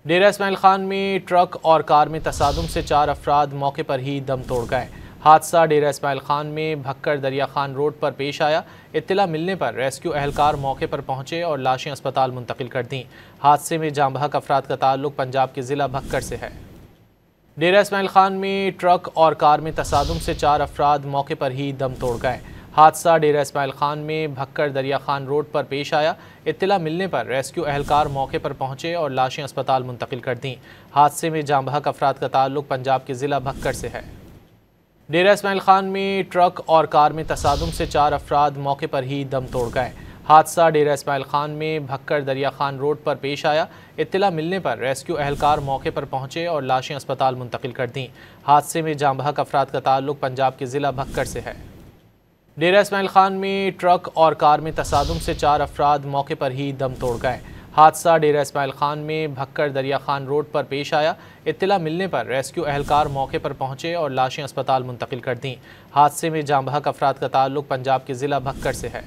डेरा इस्माइल खान में ट्रक और कार में तसादुम से 4 अफराद मौके पर ही दम तोड़ गए। हादसा डेरा इस्माइल खान में भक्कर दरिया खान रोड पर पेश आया। इत्तला मिलने पर रेस्क्यू अहलकार मौके पर पहुंचे और लाशें अस्पताल मुंतकिल कर दी। हादसे में जाँ बहक अफराद का ताल्लुक पंजाब के ज़िला भक्कर से है। डेरा इस्माइल खान में ट्रक और कार में तसादुम से 4 अफराद मौके पर ही दम तोड़ गए। हादसा डेरा इस्माइल खान में भक्कर दरिया खान रोड पर पेश आया। इत्तला मिलने पर रेस्क्यू अहलकार मौके पर पहुंचे और लाशें अस्पताल मुंतकिल कर दी। हादसे में जाँ बहक अफराद का ताल्लुक पंजाब के ज़िला भक्कर से है। डेरा इस्माइल खान में ट्रक और कार में तसादुम से 4 अफराद मौके पर ही दम तोड़ गए। हादसा डेरा इस्माइल खान में भक्कर दरिया खान रोड पर पेश आया। इत्तला मिलने पर रेस्क्यू अहलकार मौके पर पहुंचे और लाशें अस्पताल मुंतकिल कर दी। हादसे में जाँ बहक अफराद का ताल्लुक पंजाब के ज़िला भक्कर से है। डेरा इस्माइल खान में ट्रक और कार में तसादुम से 4 अफराद मौके पर ही दम तोड़ गए। हादसा डेरा इस्माइल खान में भक्कर दरिया खान रोड पर पेश आया। इत्तला मिलने पर रेस्क्यू अहलकार मौके पर पहुंचे और लाशें अस्पताल मुंतकिल कर दी। हादसे में जाँ बहक अफराद का ताल्लुक पंजाब के ज़िला भक्कर से है।